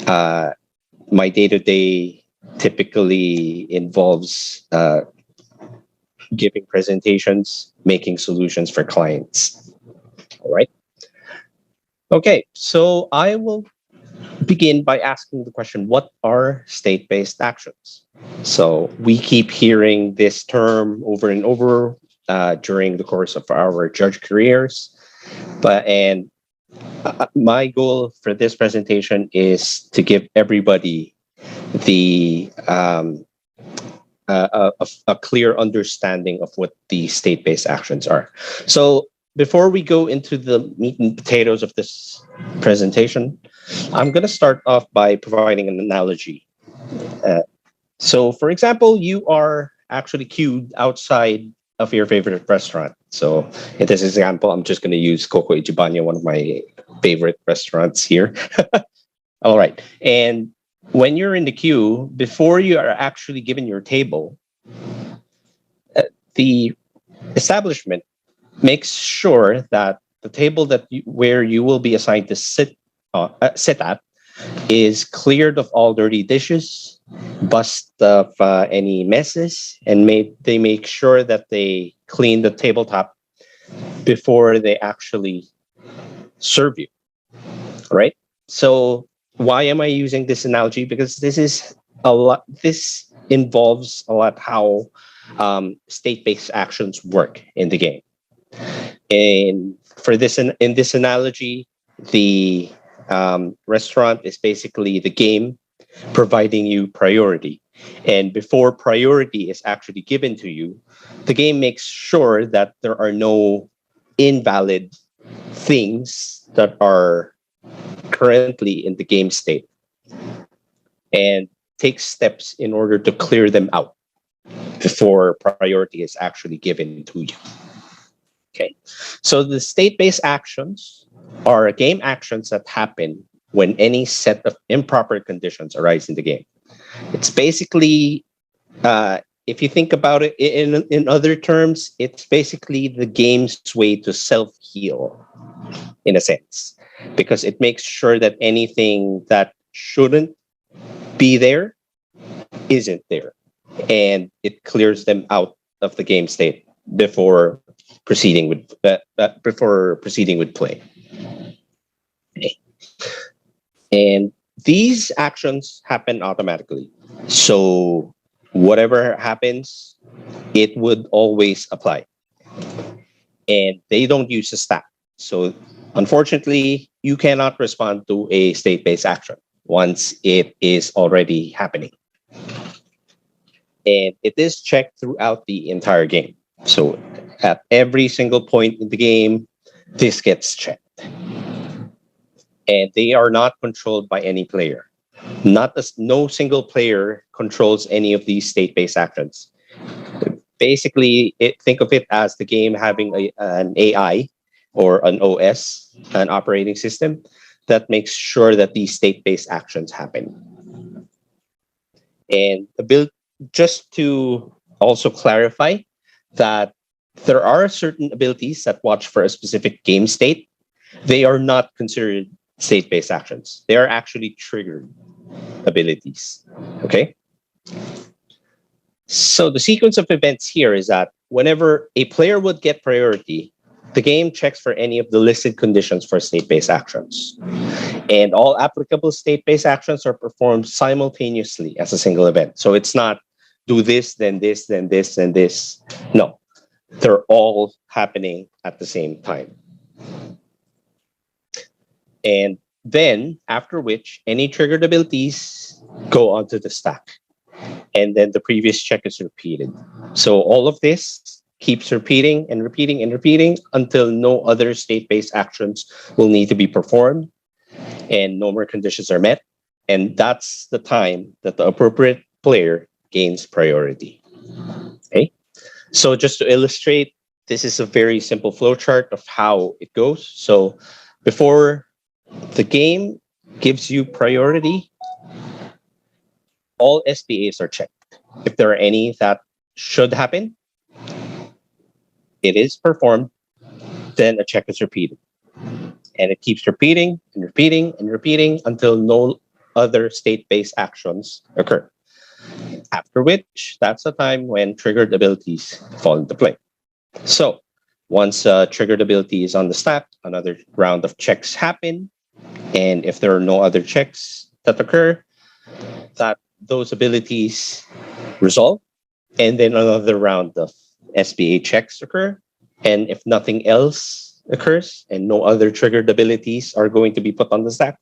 My day-to-day typically involves giving presentations, making solutions for clients. All right. Okay, so I will begin by asking the question, what are state-based actions? So we keep hearing this term over and over during the course of our judge careers. And my goal for this presentation is to give everybody the a clear understanding of what the state-based actions are. So before we go into the meat and potatoes of this presentation, I'm going to start off by providing an analogy. So for example, you are actually queued outside of your favorite restaurant. So in this example, I'm just going to use Coco Ichibanyo, one of my favorite restaurants here. All right. And when you're in the queue, before you are actually given your table, the establishment makes sure that the table where you will be assigned to sit at is cleared of all dirty dishes, bust of any messes, and they make sure that they clean the tabletop before they actually serve you. Right? So why am I using this analogy? Because this involves a lot how state-based actions work in the game. And for this, in this analogy, the restaurant is basically the game providing you priority. And before priority is actually given to you, the game makes sure that there are no invalid things that are currently in the game state, and takes steps in order to clear them out before priority is actually given to you. Okay, so the state-based actions are game actions that happen when any set of improper conditions arise in the game. It's basically, if you think about it in other terms, it's basically the game's way to self-heal, in a sense, because it makes sure that anything that shouldn't be there isn't there, and it clears them out of the game state before proceeding with play. Okay. And these actions happen automatically. So whatever happens, it would always apply. And they don't use a stat. So unfortunately, you cannot respond to a state-based action once it is already happening. And it is checked throughout the entire game. So at every single point in the game, this gets checked. And they are not controlled by any player. No single player controls any of these state-based actions. Basically, think of it as the game having an AI or an OS, an operating system, that makes sure that these state-based actions happen. And just to also clarify that there are certain abilities that watch for a specific game state. They are not considered state-based actions. They are actually triggered abilities. Okay? So the sequence of events here is that whenever a player would get priority, the game checks for any of the listed conditions for state-based actions. And all applicable state-based actions are performed simultaneously as a single event. So it's not do this, then this, then this, then this. No, they're all happening at the same time. And then after which, any triggered abilities go onto the stack. And then the previous check is repeated. So all of this keeps repeating and repeating and repeating until no other state-based actions will need to be performed and no more conditions are met. And that's the time that the appropriate player gains priority. Okay? So just to illustrate, this is a very simple flowchart of how it goes. So before the game gives you priority, all SPAs are checked. If there are any that should happen, it is performed, then a check is repeated. And it keeps repeating and repeating and repeating until no other state-based actions occur. After which, that's the time when triggered abilities fall into play. So, once triggered ability is on the stack, another round of checks happen, and if there are no other checks that occur, that those abilities resolve, and then another round of SBA checks occur. And if nothing else occurs and no other triggered abilities are going to be put on the stack,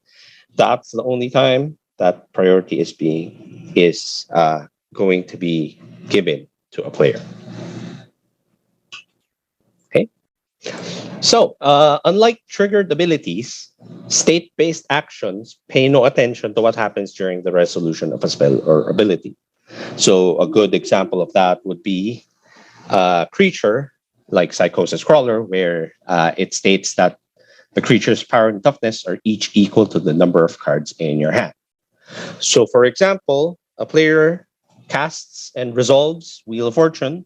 that's the only time that priority is going to be given to a player. Okay. So, unlike triggered abilities, state-based actions pay no attention to what happens during the resolution of a spell or ability. So, a good example of that would be a creature like Psychosis Crawler, where it states that the creature's power and toughness are each equal to the number of cards in your hand. So, for example, a player casts and resolves Wheel of Fortune,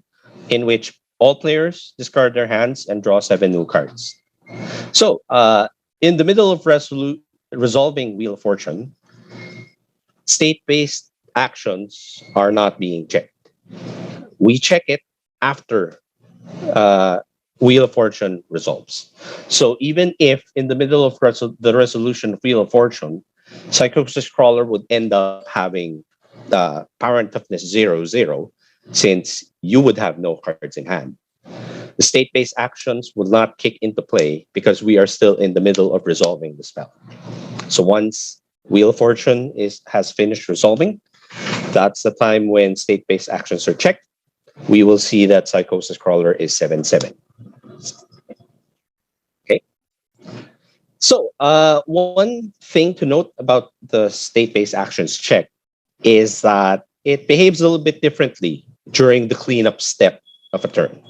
in which all players discard their hands and draw 7 new cards. So, in the middle of resolving Wheel of Fortune, state-based actions are not being checked. We check it after Wheel of Fortune resolves. So even if in the middle of the resolution of Wheel of Fortune, Psychosis Crawler would end up having power and toughness 0-0, since you would have no cards in hand. The state-based actions will not kick into play because we are still in the middle of resolving the spell. So once Wheel of Fortune has finished resolving, that's the time when state-based actions are checked. We will see that Psychosis Crawler is 7-7. Okay. So one thing to note about the state-based actions check is that it behaves a little bit differently during the cleanup step of a turn.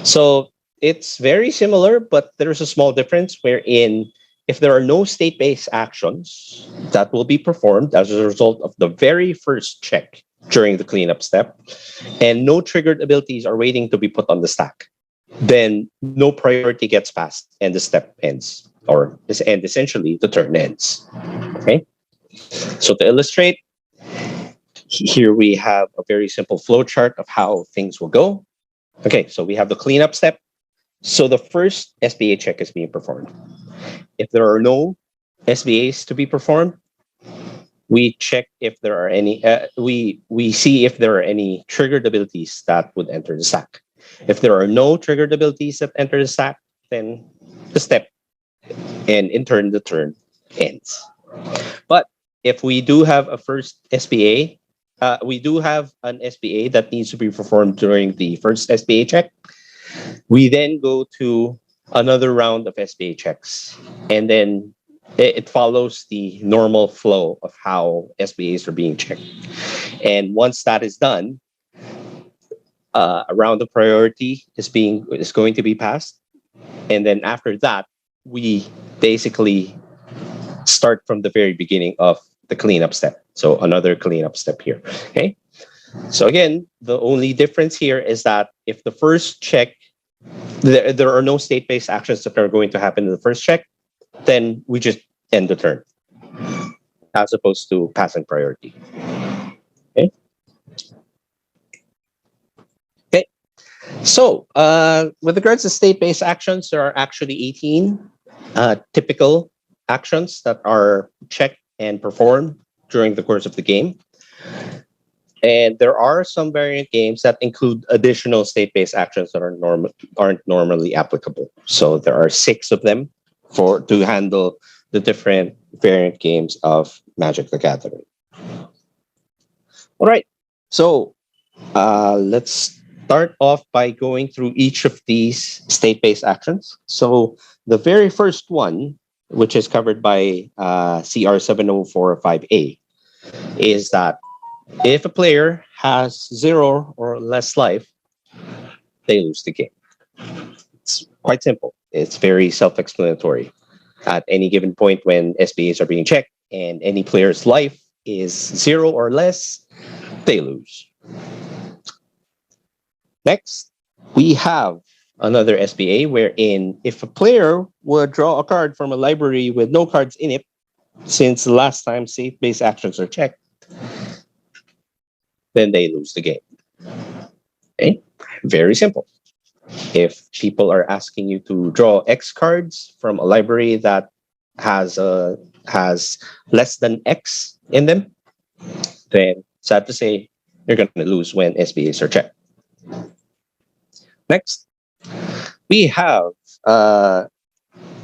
So it's very similar, but there's a small difference wherein if there are no state-based actions that will be performed as a result of the very first check during the cleanup step, and no triggered abilities are waiting to be put on the stack, then no priority gets passed and the step ends, and essentially the turn ends. Okay. So to illustrate, here we have a very simple flow chart of how things will go. Okay, so we have the cleanup step. So the first SBA check is being performed. If there are no SBAs to be performed, we check if there are any, we see if there are any triggered abilities that would enter the stack. If there are no triggered abilities that enter the stack, then the step and in turn the turn ends. But if we do have a first SBA, we do have an SBA that needs to be performed during the first SBA check, we then go to another round of SBA checks, and then it follows the normal flow of how SBAs are being checked. And once that is done, a round of priority is going to be passed, and then after that, we basically start from the very beginning of the cleanup step. So another cleanup step here. Okay. So again, the only difference here is that if the first check, there are no state-based actions that are going to happen in the first check, then we just end the turn, as opposed to passing priority. Okay. Okay. So with regards to state-based actions, there are actually 18 typical actions that are checked and performed during the course of the game. And there are some variant games that include additional state-based actions that aren't normally applicable. So there are 6 of them to handle the different variant games of Magic the Gathering. All right. So let's start off by going through each of these state-based actions. So the very first one, which is covered by CR 7045A, is that if a player has 0 or less life, they lose the game. It's quite simple. It's very self-explanatory. At any given point when SBAs are being checked and any player's life is 0 or less, they lose. Next, we have another SBA wherein if a player would draw a card from a library with no cards in it, since the last time state-based actions are checked, then they lose the game. Okay? Very simple. If people are asking you to draw X cards from a library that has less than X in them, then sad to say, you're going to lose when SBAs are checked. Next, we have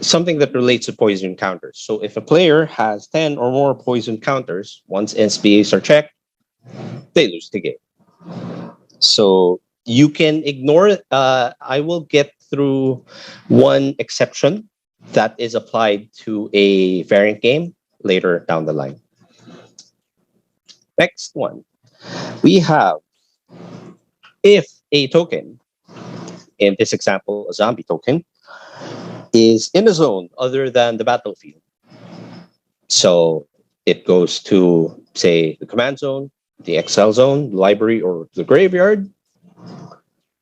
something that relates to poison counters. So if a player has 10 or more poison counters, once SBAs are checked, they lose the game. So you can ignore, I will get through one exception that is applied to a variant game later down the line. Next one, we have if a token, in this example, a zombie token, is in a zone other than the battlefield. So it goes to, say, the command zone, the exile zone, the library, or the graveyard,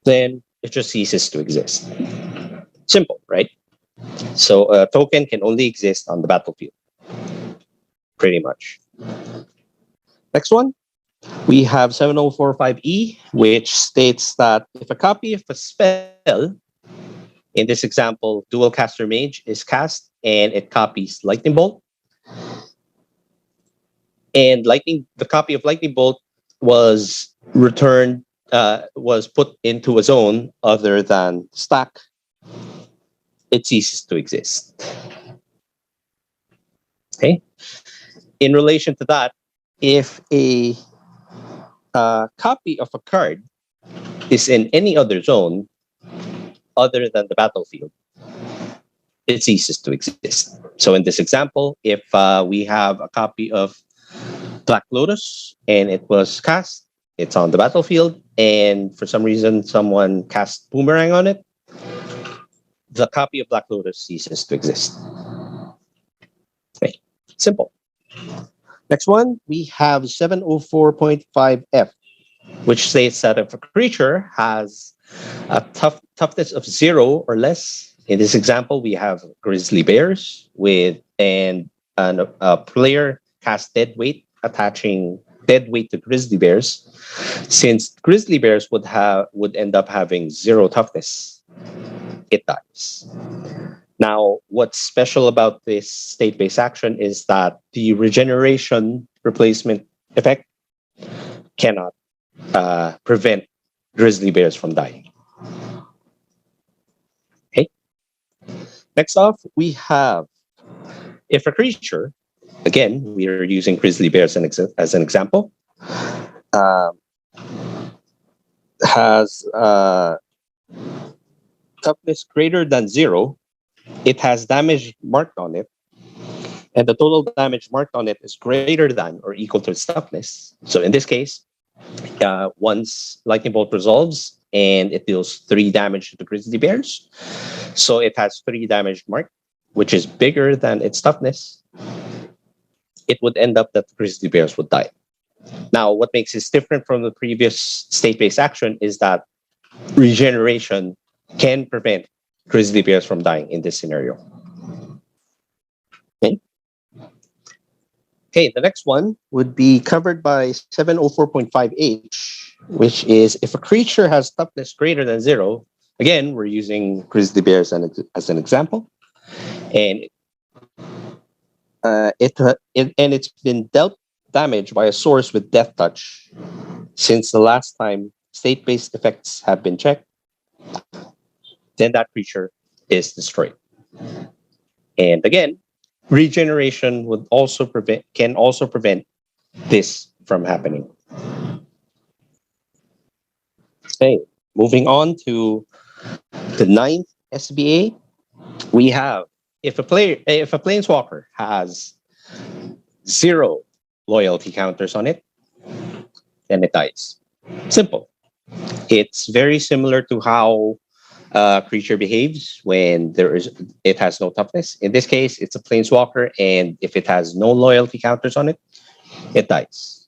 then it just ceases to exist. Simple, right? So a token can only exist on the battlefield, pretty much. Next one, we have 7045E, which states that if a copy of a spell, in this example, Dual Caster Mage is cast and it copies Lightning Bolt, and the copy of Lightning Bolt was returned, was put into a zone other than stack, it ceases to exist. Okay. In relation to that, if a copy of a card is in any other zone other than the battlefield, it ceases to exist. So in this example, if we have a copy of Black Lotus and it was cast, it's on the battlefield, and for some reason someone cast Boomerang on it, the copy of Black Lotus ceases to exist. Okay. Simple. Next one, we have 704.5F, which states that if a creature has a toughness of 0 or less, in this example, we have grizzly bears and a player casts dead weight, attaching dead weight to grizzly bears. Since grizzly bears would end up having 0 toughness, it dies. Now, what's special about this state-based action is that the regeneration replacement effect cannot prevent grizzly bears from dying. Okay. Next off, we have if a creature, again, we are using grizzly bears as an example, has toughness greater than 0, it has damage marked on it, and the total damage marked on it is greater than or equal to its toughness. So in this case, once Lightning Bolt resolves and it deals 3 damage to the grizzly bears, so it has 3 damage marked, which is bigger than its toughness, it would end up that the grizzly bears would die. Now, what makes this different from the previous state-based action is that regeneration can prevent grizzly bears from dying in this scenario. Okay. Okay, the next one would be covered by 704.5H, which is if a creature has toughness greater than 0, again, we're using grizzly bears as an example, and it's been dealt damage by a source with Death Touch since the last time state-based effects have been checked, then that creature is destroyed. And again, regeneration can also prevent this from happening. Okay, moving on to the 9th SBA, we have if a planeswalker has 0 loyalty counters on it, then it dies. Simple. It's very similar to how a creature behaves when it has no toughness. In this case, it's a planeswalker, and if it has no loyalty counters on it, it dies.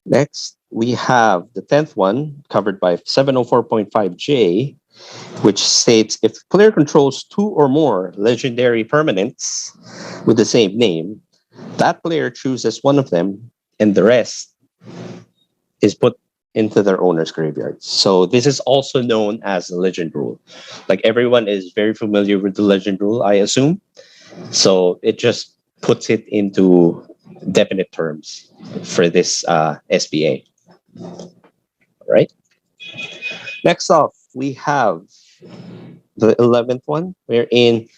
Next, we have the 10th one covered by 704.5J, which states if the player controls two or more legendary permanents with the same name, that player chooses one of them, and the rest is put into their owner's graveyard. So this is also known as the legend rule. Like everyone is very familiar with the legend rule, I assume. So it just puts it into definite terms for this SBA. Right. Next off, we have the 11th one, wherein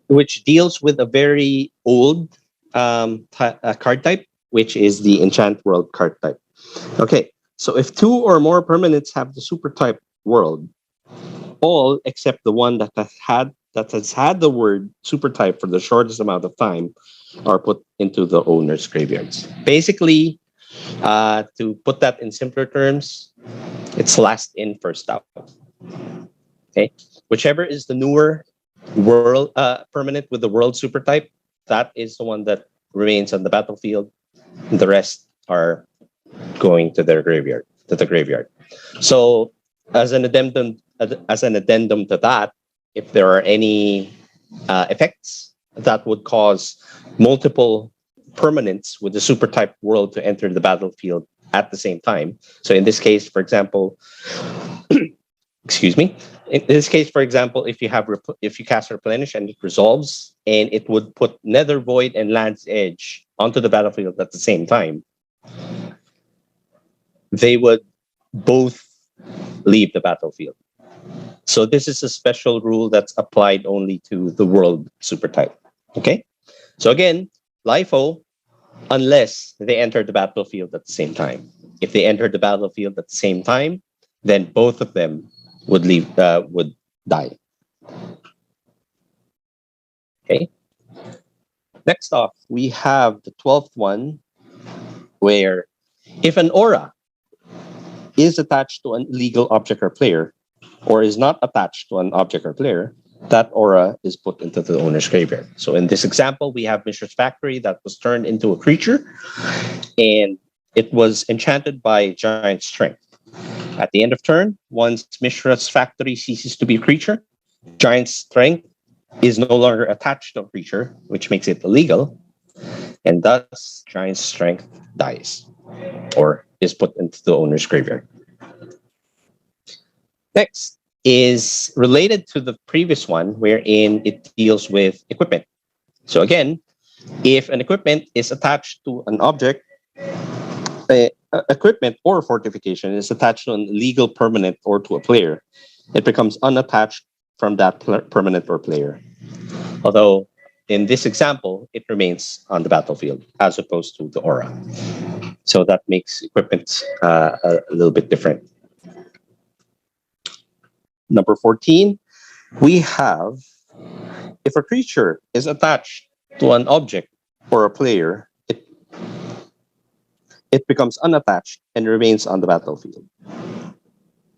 which deals with a very old card type, which is the Enchant World card type. Okay, so if two or more permanents have the super type world, all except the one that has had the word super type for the shortest amount of time are put into the owner's graveyards. Basically, to put that in simpler terms, it's last in, first out. Okay, whichever is the newer world permanent with the world super type, that is the one that remains on the battlefield. The rest are going to their graveyard, to the graveyard. So, as an addendum to that, if there are any effects that would cause multiple permanents with the super type world to enter the battlefield at the same time. So, in this case, for example, excuse me. In this case, for example, if you cast Replenish and it resolves, and it would put Nether Void and Land's Edge onto the battlefield at the same time, they would both leave the battlefield. So this is a special rule that's applied only to the world super type. Okay? So again, LIFO, unless they enter the battlefield at the same time. If they enter the battlefield at the same time, then both of them would die. Okay. Next off, we have the 12th one, where if an aura is attached to an illegal object or player, or is not attached to an object or player, that aura is put into the owner's graveyard. So in this example, we have Mishra's Factory that was turned into a creature, and it was enchanted by Giant Strength. At the end of turn, once Mishra's Factory ceases to be a creature, Giant Strength is no longer attached to a creature, which makes it illegal, and thus Giant Strength dies or is put into the owner's graveyard. Next is related to the previous one, wherein it deals with equipment. So again, if an equipment is attached to an object, equipment or fortification is attached to an illegal permanent or to a player, it becomes unattached from that permanent or player. Although in this example, it remains on the battlefield as opposed to the aura. So that makes equipment a little bit different. Number 14, we have if a creature is attached to an object or a player, it becomes unattached and remains on the battlefield.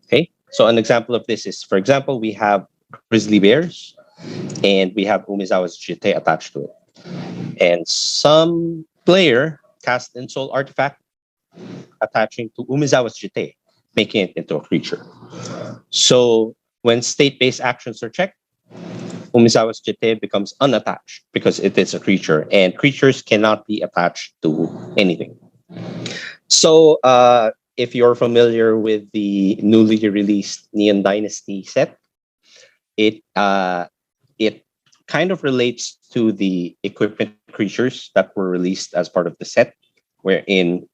Okay, so an example of this is, for example, we have grizzly bears and we have Umezawa's Jite attached to it. And some player cast Ensoul Artifact attaching to Umezawa's Jite, making it into a creature. So when state-based actions are checked, Umezawa's Jite becomes unattached because it is a creature, and creatures cannot be attached to anything. So if you're familiar with the newly released Neon Dynasty set, it kind of relates to the equipment creatures that were released as part of the set, wherein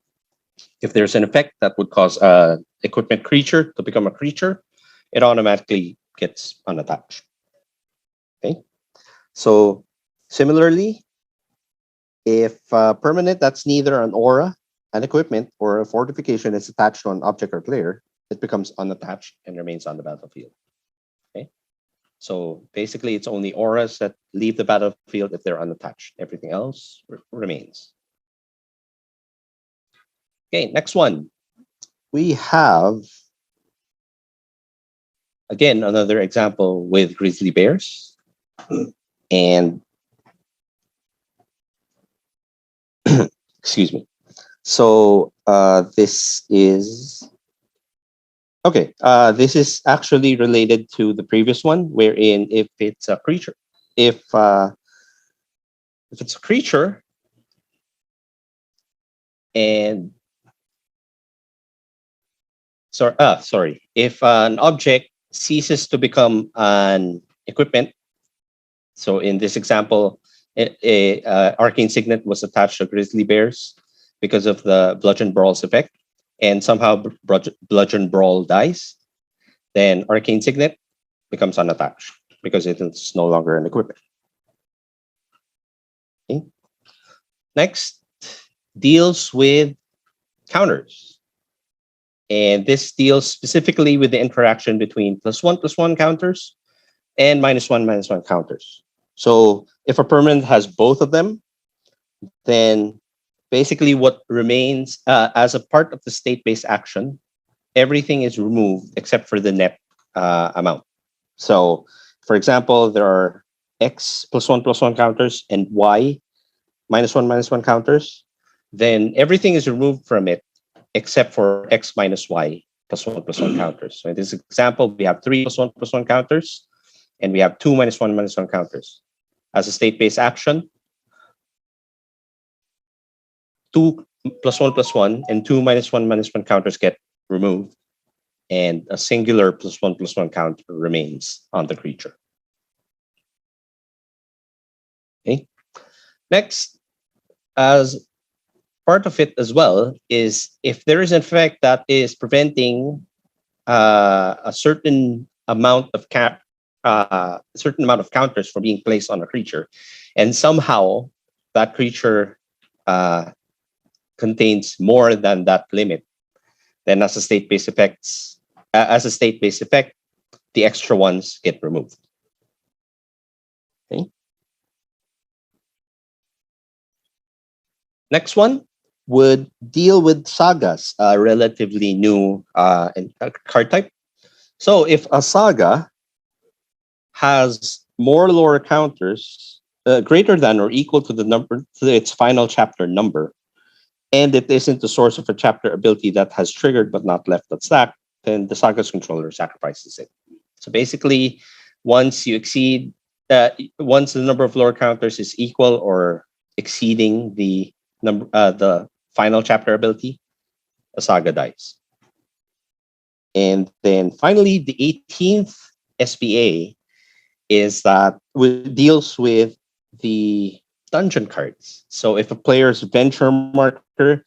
if there's an effect that would cause a equipment creature to become a creature, it automatically gets unattached. Okay, so similarly, if permanent that's neither an aura, an equipment, or a fortification is attached to an object or player, it becomes unattached and remains on the battlefield. Okay, so basically, it's only auras that leave the battlefield if they're unattached. Everything else remains. Okay, next one. We have, again, another example with grizzly bears. And, excuse me. So this is Okay, this is actually related to the previous one, wherein if it's a creature, if uh, if it's a creature and sorry, if an object ceases to become an equipment. So in this example, arcane signet was attached to grizzly bears because of the bludgeon brawl's effect, and somehow bludgeon brawl dies. Then arcane signet becomes unattached because it is no longer an equipment. Okay. Next, deals with counters. And this deals specifically with the interaction between +1/+1 counters and -1/-1 counters. So if a permanent has both of them, then basically what remains as a part of the state-based action, everything is removed except for the net amount. So for example, there are X +1/+1 counters and Y -1/-1 counters. Then everything is removed from it except for X minus Y +1/+1 counters. So in this example, we have 3 +1/+1 counters, and we have 2 -1/-1 counters. As a state-based action, 2 +1/+1 and 2 -1/-1 counters get removed, and a singular +1/+1 counter remains on the creature. Okay. Next, as part of it as well, is if there is an effect that is preventing a certain amount of counters from being placed on a creature, and somehow that creature contains more than that limit, then as a state-based effect, the extra ones get removed. Okay. Next one would deal with sagas, a relatively new card type. So if a saga has more lore counters greater than or equal to the number to its final chapter number, and it isn't the source of a chapter ability that has triggered but not left at stack, then the saga's controller sacrifices it. So basically, once you exceed once the number of lore counters is equal or exceeding the final chapter ability, a saga dies. And then finally, the 18th SPA is that deals with the dungeon cards. So if a player's venture marker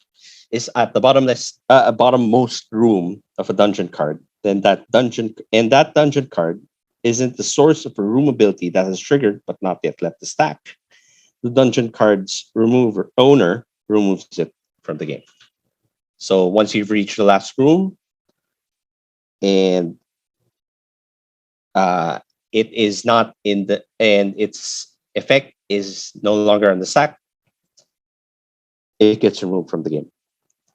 is at the bottommost room of a dungeon card, then that dungeon card isn't the source of a room ability that has triggered but not yet left the stack. The dungeon card's owner removes it from the game. So once you've reached the last room and it is not in the and its effect is no longer on the stack, it gets removed from the game.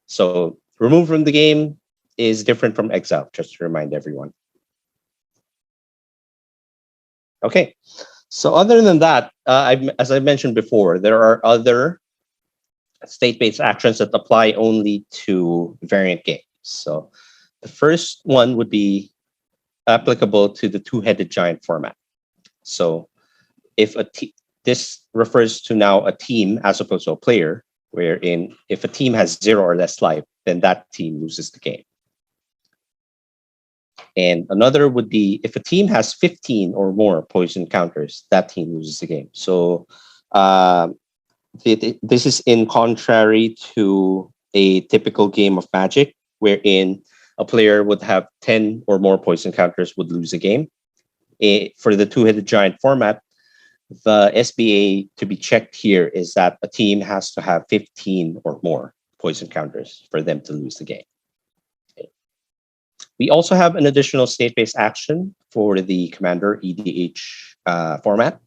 So removed from the game is different from exile, just to remind everyone. Okay, so other than that, as I mentioned before, there are other state-based actions that apply only to variant games. So the first one would be applicable to the two-headed giant format. So if this refers to now a team as opposed to a player, wherein if a team has 0 or less life, then that team loses the game. And another would be if a team has 15 or more poison counters, that team loses the game. So this is in contrary to a typical game of Magic, wherein a player would have 10 or more poison counters would lose a game. For the two-headed giant format, the SBA to be checked here is that a team has to have 15 or more poison counters for them to lose the game. Okay. We also have an additional state-based action for the Commander EDH format.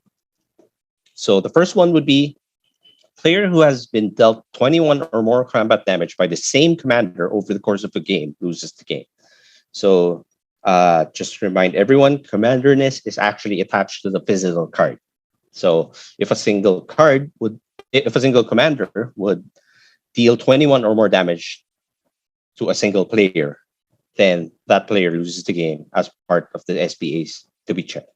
So the first one would be player who has been dealt 21 or more combat damage by the same commander over the course of a game loses the game. So just to remind everyone, commanderness is actually attached to the physical card. So if a single commander would deal 21 or more damage to a single player, then that player loses the game as part of the SPAs to be checked.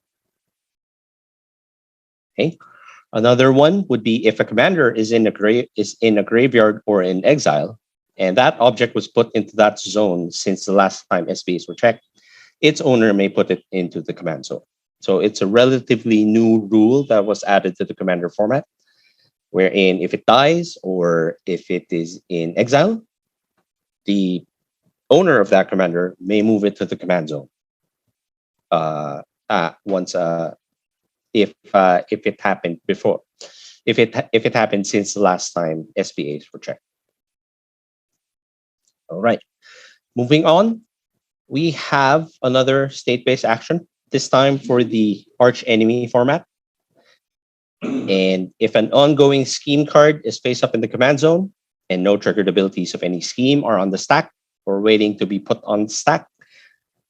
Okay. Another one would be if a commander is in a graveyard or in exile, and that object was put into that zone since the last time SPAs were checked, its owner may put it into the command zone. So it's a relatively new rule that was added to the commander format, wherein if it dies or if it is in exile, the owner of that commander may move it to the command zone. Once if it happened before, if it happened since the last time SPAs were checked. All right, moving on, we have another state-based action. This time for the arch enemy format. And if an ongoing scheme card is face up in the command zone and no triggered abilities of any scheme are on the stack or waiting to be put on the stack,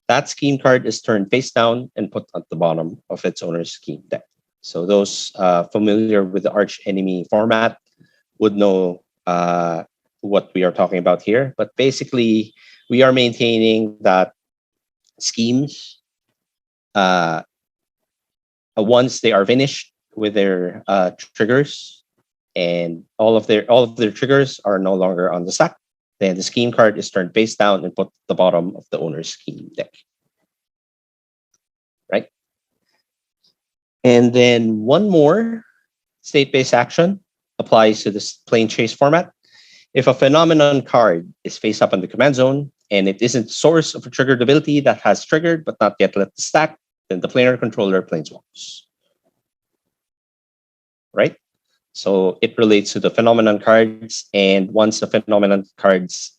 that scheme card is turned face down and put at the bottom of its owner's scheme deck. So those familiar with the arch enemy format would know what we are talking about here. But basically, we are maintaining that schemes, once they are finished with their triggers, and all of their triggers are no longer on the stack, then the scheme card is turned face down and put at the bottom of the owner's scheme deck. Right? And then one more state-based action applies to this plane chase format. If a phenomenon card is face up in the command zone and it isn't source of a triggered ability that has triggered but not yet left the stack, then the planar controller planeswalks. Right? So it relates to the phenomenon cards, and once the phenomenon cards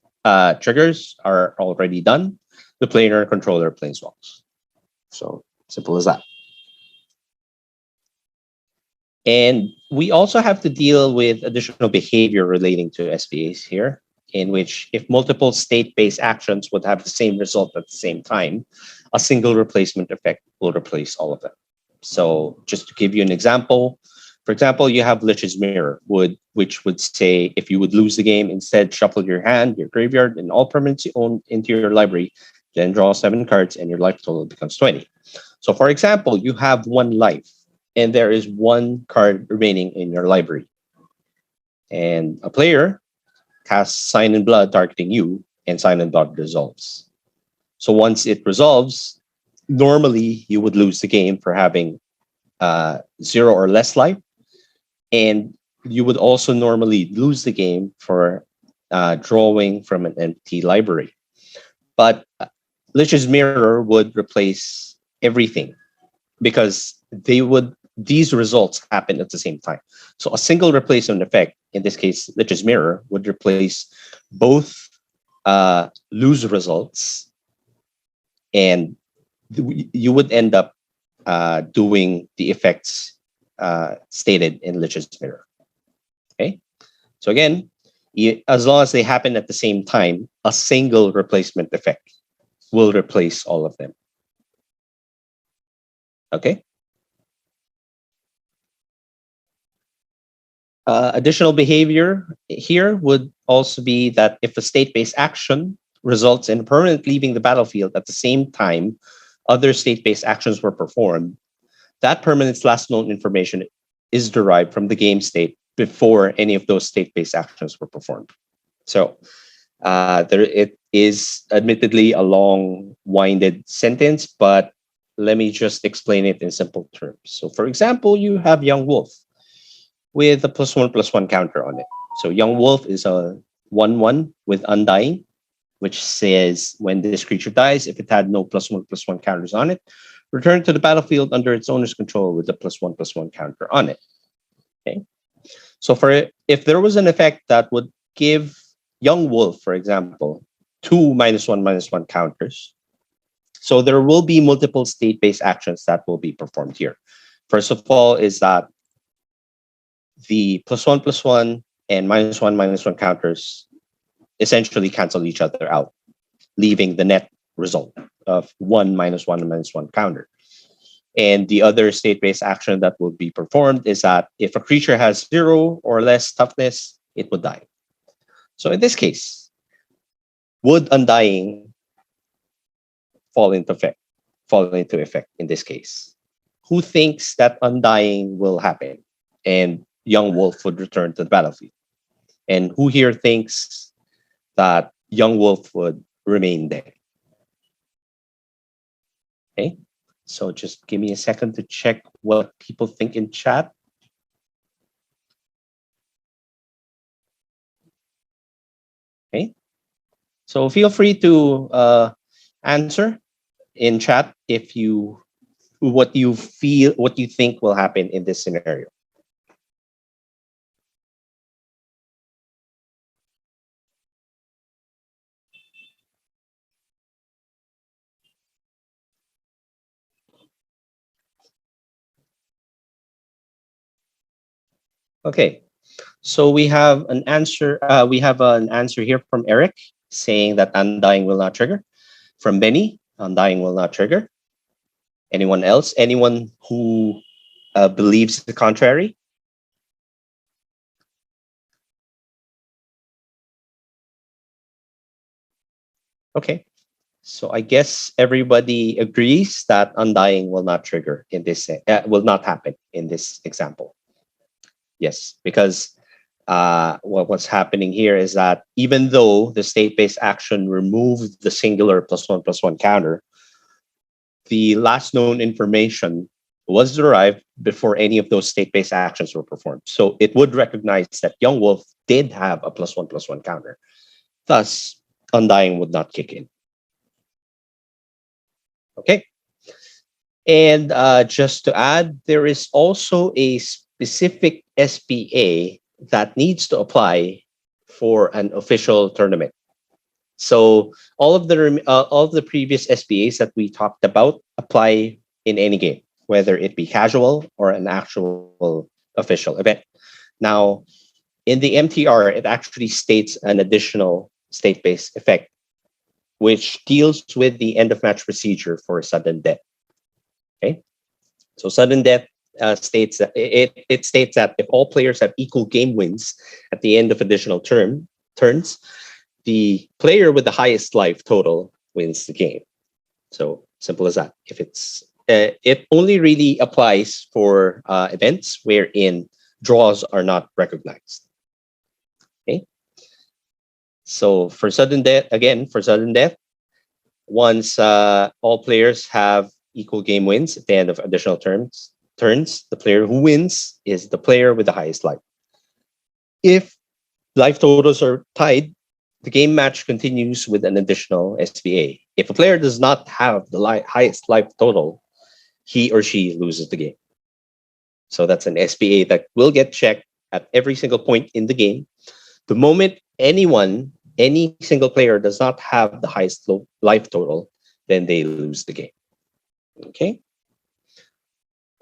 triggers are already done, the planar controller planeswalks. So simple as that. And we also have to deal with additional behavior relating to SPAs here, in which if multiple state-based actions would have the same result at the same time, a single replacement effect will replace all of them. So just to give you an example, for example, you have Lich's Mirror, which would say if you would lose the game, instead shuffle your hand, your graveyard, and all permanents you own into your library, then draw 7 cards, and your life total becomes 20. So for example, you have 1 life, and there is 1 card remaining in your library. And a player casts Sign in Blood targeting you, and Sign in Blood resolves. So once it resolves, normally you would lose the game for having 0 or less life. And you would also normally lose the game for drawing from an empty library. But Lich's Mirror would replace everything because these results happen at the same time. So a single replacement effect, in this case, Lich's Mirror, would replace both lose results, and you would end up doing the effects stated in Lich's Mirror. Okay, so again, as long as they happen at the same time, a single replacement effect will replace all of them. Okay. Additional behavior here would also be that if a state-based action results in a permanent leaving the battlefield at the same time other state-based actions were performed, that permanent's last known information is derived from the game state before any of those state-based actions were performed. So it is admittedly a long-winded sentence, but let me just explain it in simple terms. So for example, you have Young Wolf with a +1/+1 counter on it. So Young Wolf is a 1/1 with Undying, which says when this creature dies, if it had no +1/+1 counters on it, return to the battlefield under its owner's control with a +1/+1 counter on it. Okay. So if there was an effect that would give Young Wolf, for example, 2 -1/-1 counters, so there will be multiple state-based actions that will be performed here. First of all is that the +1/+1 and -1/-1 counters essentially cancel each other out, leaving the net result of 1 -1/-1 counter. And the other state-based action that will be performed is that if a creature has 0 or less toughness, it would die. So in this case, would Undying fall into effect. Fall into effect in this case. Who thinks that undying will happen and young wolf would return to the battlefield? And who here thinks that young wolf would remain there? Okay, so just give me a second to check what people think in chat. Okay, so feel free to answer in chat if you what you feel, what you think will happen in this scenario. Okay, so we have an answer. We have an answer here from Eric saying that undying will not trigger. From Benny, undying will not trigger. Anyone else? Anyone who believes the contrary? Okay, so I guess everybody agrees that undying will not trigger in this. Will not happen in this example. Yes, because what's happening here is that even though the state-based action removed the singular +1 +1 counter, the last known information was derived before any of those state-based actions were performed. So it would recognize that young wolf did have a +1 +1 counter. Thus, undying would not kick in. Okay. And just to add, there is also a specific SPA that needs to apply for an official tournament. So all of the previous SPAs that we talked about apply in any game, whether it be casual or an actual official event. Now, in the MTR, it actually states an additional state-based effect, which deals with the end of match procedure for sudden death. Okay, so sudden death states that it states that if all players have equal game wins at the end of additional turns, the player with the highest life total wins the game. So simple as that. If it's it only really applies for events wherein draws are not recognized. Okay. So for sudden death, again, for sudden death, once all players have equal game wins at the end of additional turns, the player who wins is the player with the highest life. If life totals are tied, the game match continues with an additional SPA. If a player does not have the highest life total, he or she loses the game. So that's an SPA that will get checked at every single point in the game. The moment any single player does not have the highest life total, then they lose the game. Okay.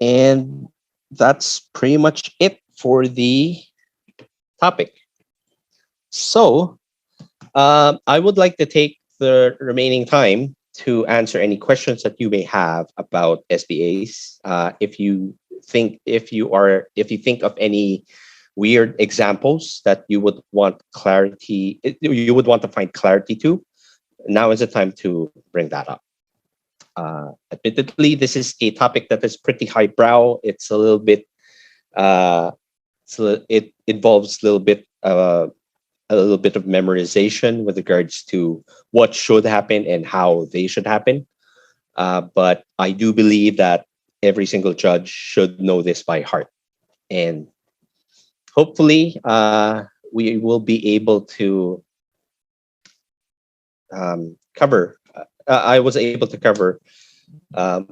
And that's pretty much it for the topic. So I would like to take the remaining time to answer any questions that you may have about SBAs. If you think of any weird examples that you would want clarity, you would want to find clarity to, now is the time to bring that up. Admittedly, this is a topic that is pretty highbrow. It's a little bit, it involves a little bit of memorization with regards to what should happen and how they should happen. But I do believe that every single judge should know this by heart. And hopefully, we will be able to cover. I was able to cover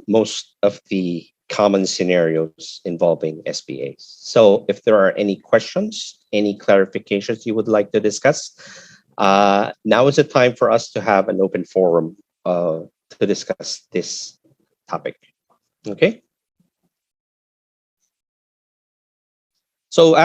most of the common scenarios involving SBAs. So if there are any questions, any clarifications you would like to discuss, now is the time for us to have an open forum to discuss this topic. Okay. So